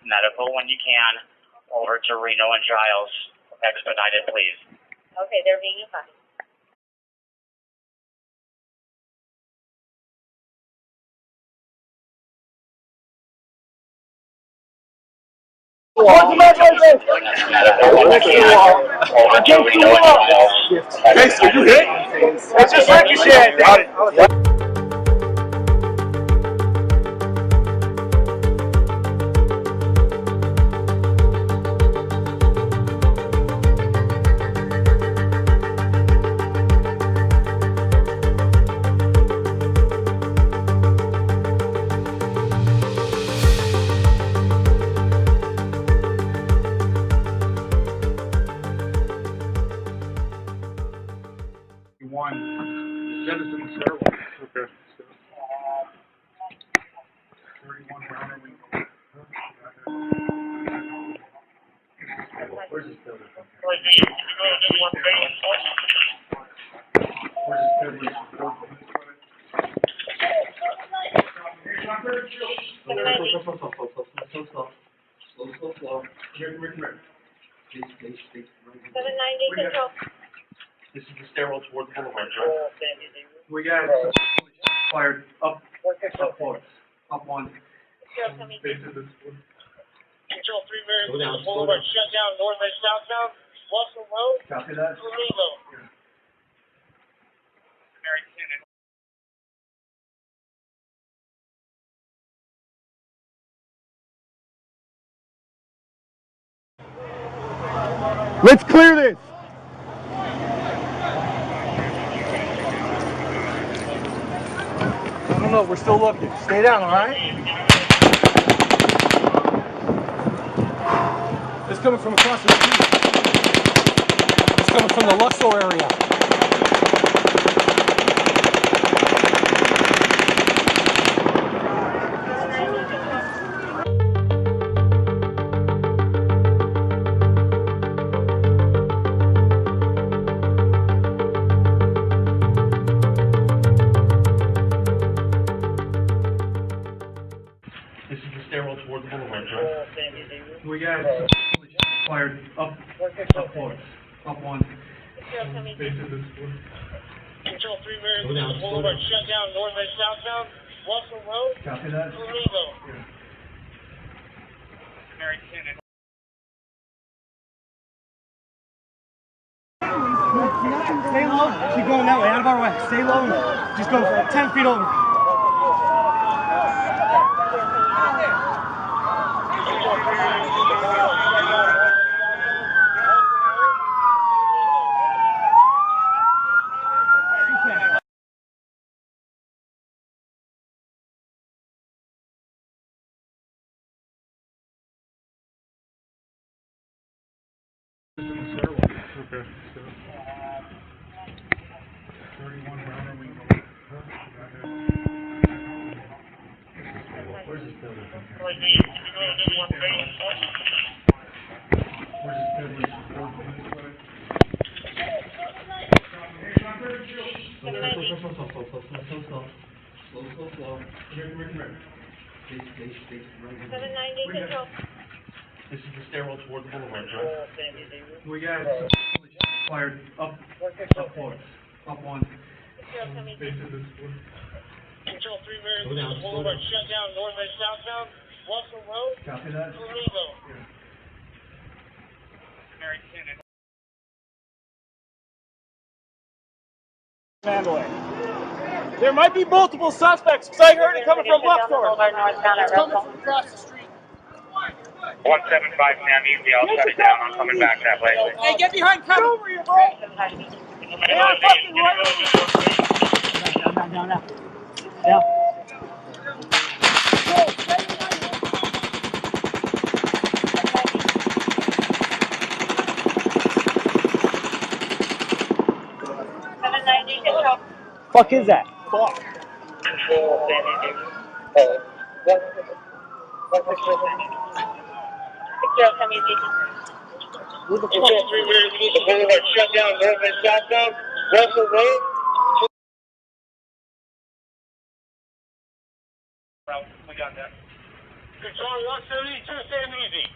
medical when you can over to Reno and Giles. Expedited, please. Okay, they're being advised. Hey, so you hit? It's just ricochet. Citizen Service. Okay. 31 Browner Wing. Where's this building from? Where's this building? Slow. Here. Please. 790 control. This is the stairwell towards the boulevard, right? We got fired up one. Control 3 minutes to the boulevard, shut down north and southbound, Russell Road. Copy that. Reno. Let's clear this. No, we're still looking. Stay down, all right? It's coming from across the street. It's coming from the Luxor area. This is the stairwell towards the boulevard, right? We got fired up one. Control 3 minutes to the boulevard, shut down north and southbound, Russell Road. Copy that. Reno. Stay low. Keep going that way, out of our way. Stay low. Just go 10 feet over. Okay. 31 Browner Wing. Where's this building from? Where's this building? Slow. Here. Please. 790 control. This is the stairwell towards the boulevard, right? We got fired up one. Control 3 minutes to the boulevard, shut down north and southbound, Russell Road. Copy that. Reno. There might be multiple suspects because I heard it coming from Luxor. It's coming from across the street. 175 Sam, easy. I'll shut it down. I'm coming back that way. Hey, get behind cover. Get over here, bro. They are fucking right over here. Down. Yeah. Fuck is that? Fuck. Control, Who the fuck? 3 minutes to the boulevard, shut down north and southbound, Russell Road. We got that. Control 172, stand easy.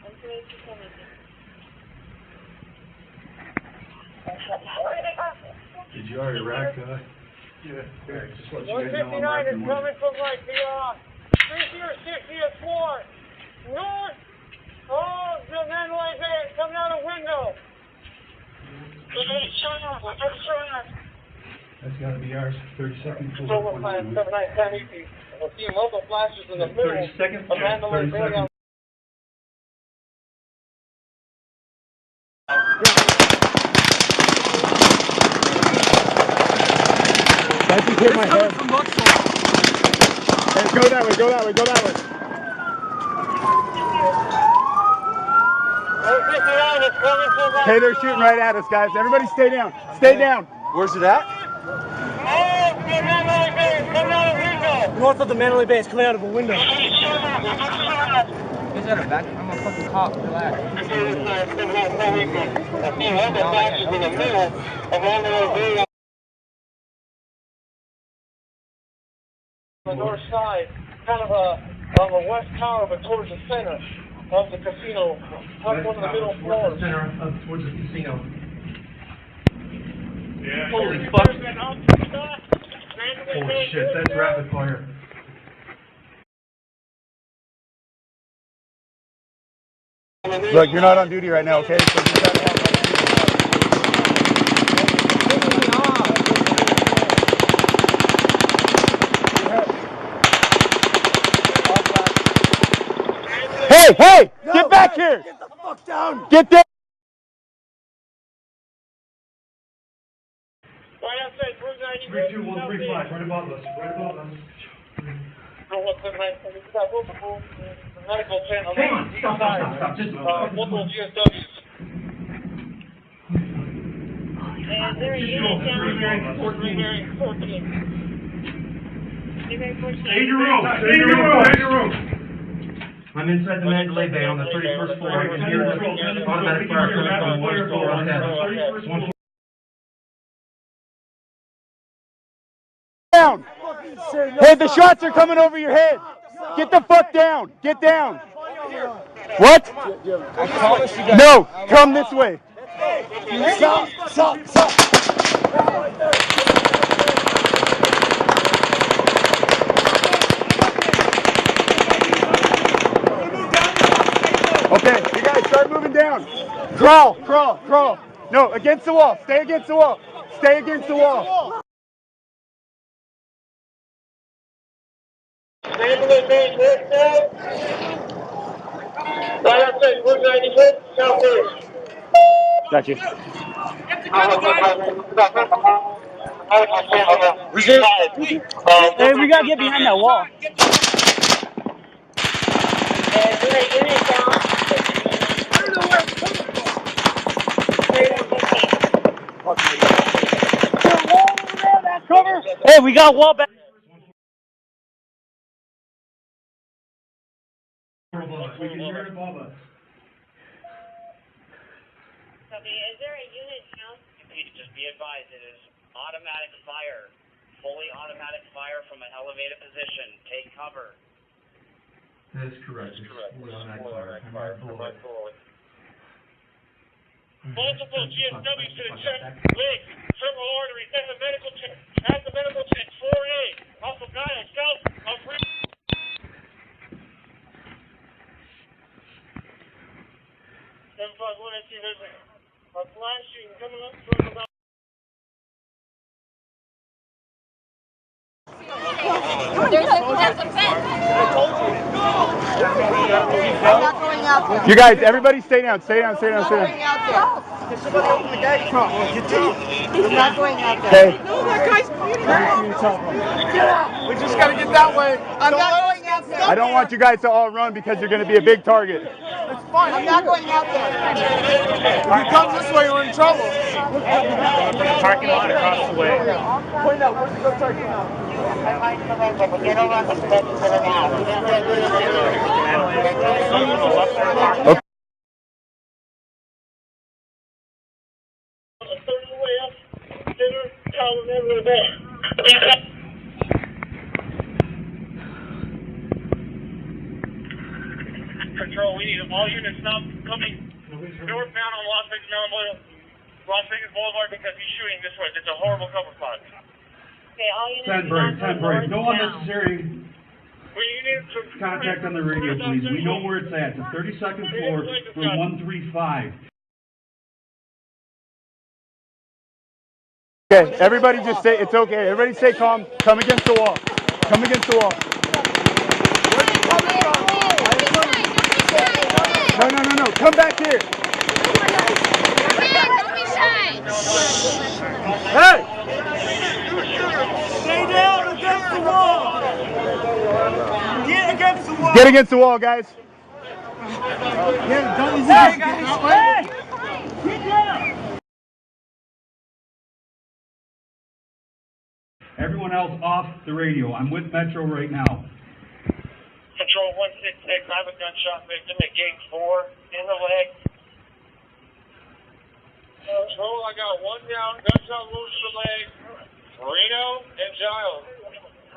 172, stand easy. Did you already rack that? Yeah. Just let you guys know 159 I'm racking is one. coming from like the 3060 floor. North. Oh, the man like that. Coming out a window. That's gotta be ours. 32nd floor. Silver Pine 7910 easy. We'll see multiple flashes in the middle. 32nd? A man like 32nd. That just hit my head. Hey, go that way, go that way, go that way. 159 is coming from like... Hey, they're shooting right at us, guys. Everybody stay down. Stay down. Where's it at? Oh, the man like that. Coming out a window. North of the Manly Base, coming out of a window. Is that a back? I'm a fucking cop. Relax. The north side, kind of on the west tower, but towards the center of the casino, up one of the middle floors. Center, up towards the casino. Yeah. Holy fuck. Holy shit, that's rapid fire. Look, you're not on duty right now, okay? So just gotta have Hey, hey! No, get back here! Get the fuck down! Get there! Right outside, Route 90. 32135, right above us, right above us. The medical tent on the Hang on, stop, just... multiple GSWs. Is there a unit down? 14. Stay in your room, stay in your room. I'm inside the Mandalay Bay on the 31st floor. I can hear the automatic fire coming from the water floor on that. Down! Hey, the shots are coming over your head! Get the fuck down! Get down! What? I promise you guys. No! Come this way! Stop! Okay, you guys start moving down. Crawl. No, against the wall. Stay against the wall. Stay against the wall. Mandalay Bay, north south. Right outside, Route 96, southeast. Got you. Hey, we gotta get behind that wall. Is there a unit down? I don't know where it's coming from. Cover. Hey, we got wall back. We can hear it above us. Copy. Is there a unit down? Just be advised, it is automatic fire, fully automatic fire from an elevated position. Take cover. That is correct. It's fully automatic fire. I'm right below it. Multiple GSWs to the chest, legs, femoral arteries, at the medical tent. At the medical tent, 4A. Off of Guile, south of Rio. 751, I see there's a flash shooting coming up from about. There's a fence. I'm not going out there. You guys, everybody stay down. Stay down. I'm not going out there. I'm not going out there. Okay. We just gotta get that way. I'm not going out there. I don't want you guys to all run because you're going to be a big target. I'm not going out there. If you come this way, we're in trouble. Parking lot across the way. Point out, where's the parking lot? Okay. A third of the way up, dinner, towel, and everywhere there. Control, we need all units stop coming northbound on Las Vegas Boulevard because he's shooting this way. It's a horrible cover spot. Okay, all units. 10 break. No unnecessary We need to contact on the radio, please. We know where it's at. The 32nd floor, room 135. Okay, everybody just say, it's okay. Everybody stay calm. Come against the wall. Come against the wall. No. Come back here. Don't be shy. Hey! Stay down against the wall. Get against the wall. Get against the wall, guys. Hey, guys. Hey! Get down. Everyone else off the radio. I'm with Metro right now. Control 166, I have a gunshot victim at gate 4 in the leg. Control, I got one down, gunshot wounds to the leg. Reno and Giles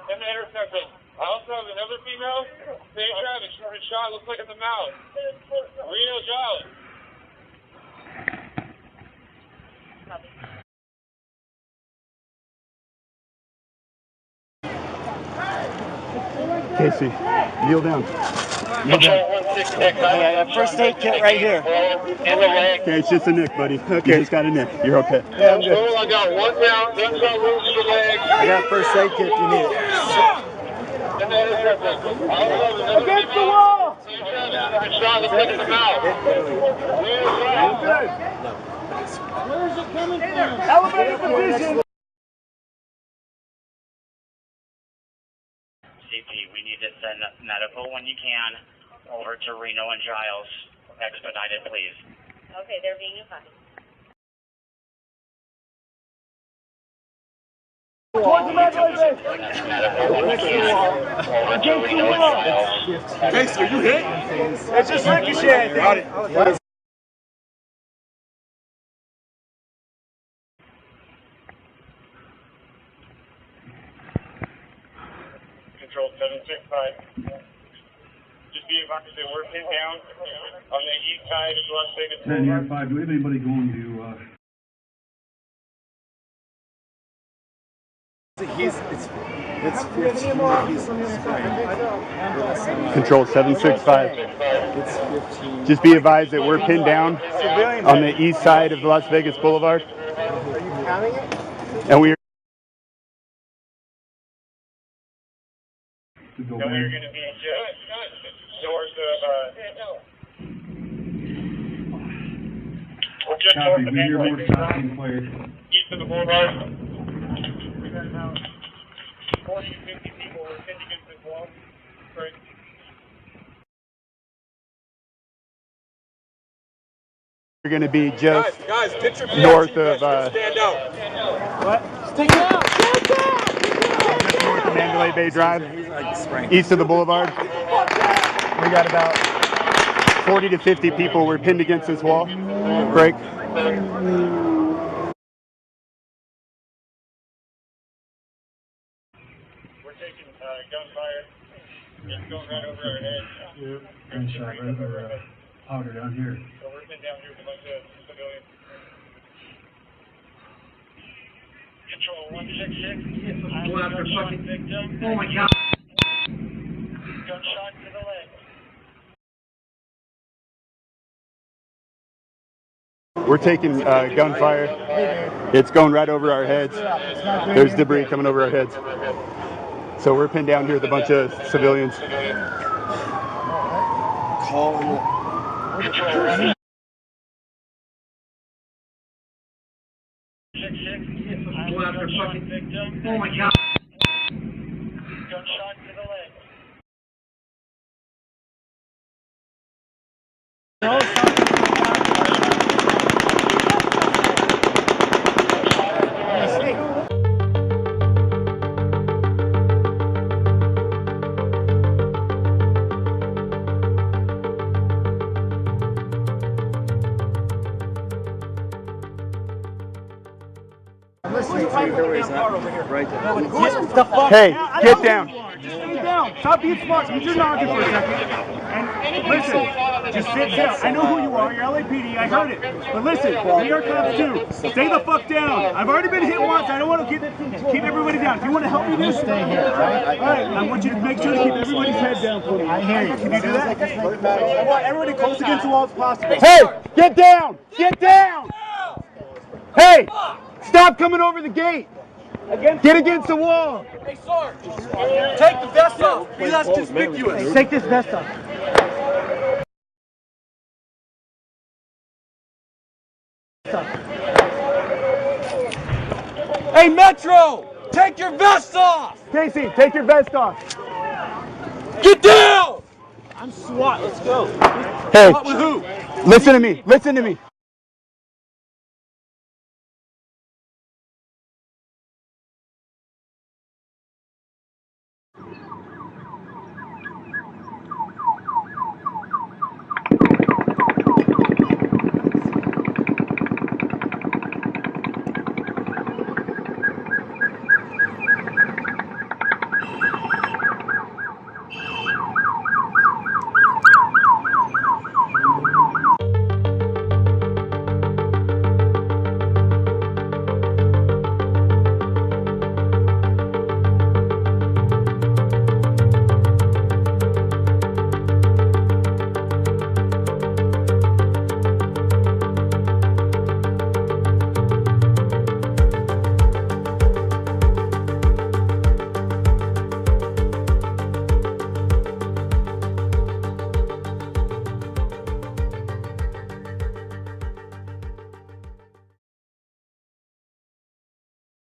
in the intersection. I also have another female, same traffic, shot looks like in the mouth. Reno, Giles. Casey, kneel down. Control 166, I have a First aid kit right here. in the leg. Okay, it's just a nick, buddy. Okay. You just got a nick. You're okay. Yeah, I'm good. I got one down, gunshot wounds to the leg. I got first aid kit if you need it. Against the wall! Shot looks like in the mouth. Where's it coming from? Elevated position. CP, we need to send medical when you can over to Reno and Giles. Expedited, please. Okay, they're being advised. Towards the medical base. Medical when you can over to Reno and Giles. Casey, are you hit? It's just ricochet. Got it. Control 765. Just be advised that we're pinned down on the east side of Las Vegas 10 Boulevard. 5. Do we have anybody going to, It's 15. He's spraying. Control 765. It's 15. Just be advised that we're pinned down on the east side of Las Vegas Boulevard. Are you counting it? And we are to go And we're back? going to be just north of, we're just north Copy. of We hear more Mandalay, shots being fired. east of the boulevard. We got about 40 to 50 people were pinned against this wall. Right. going to be just Guys, picture north of stand out. just north of Mandalay Bay Drive, He's like spraying. east of the boulevard. We got about 40 to 50 people were pinned against this wall. Break. We're taking gunfire. It's going right over our heads. Gunshot right over powder down here. So we're pinned down here with a bunch of civilians. Control 166. I have a gunshot victim. Oh my God. Gunshot to the leg. We're taking gunfire. It's going right over our heads. There's debris coming over our heads. So we're pinned down here with a bunch of civilians. Call him. Control 166. I have a gunshot victim. Oh my God. Gunshot to the leg. Right there. Hey, get down. Just stay down. Stop being smart. You're not good for a second. And Listen, just sit down. I know who you are. You're LAPD. I heard it. But listen, we are cops too. Stay the fuck down. I've already been hit once. I don't want to keep everybody down. If you want to help me do stay here, right? All right. I want you to make sure to keep everybody's head down for me. I hear you. Can you do that? I want everybody close against the wall as possible. Hey, get down! Get down! Hey, stop coming over the gate. Get against the wall. Hey, Sarge, take the vest off. Be less conspicuous. Take this vest off. Hey, Metro, take your vest off. Casey, take your vest off. Get down. I'm SWAT. Let's go. Hey, What with who? listen to me. Listen to me.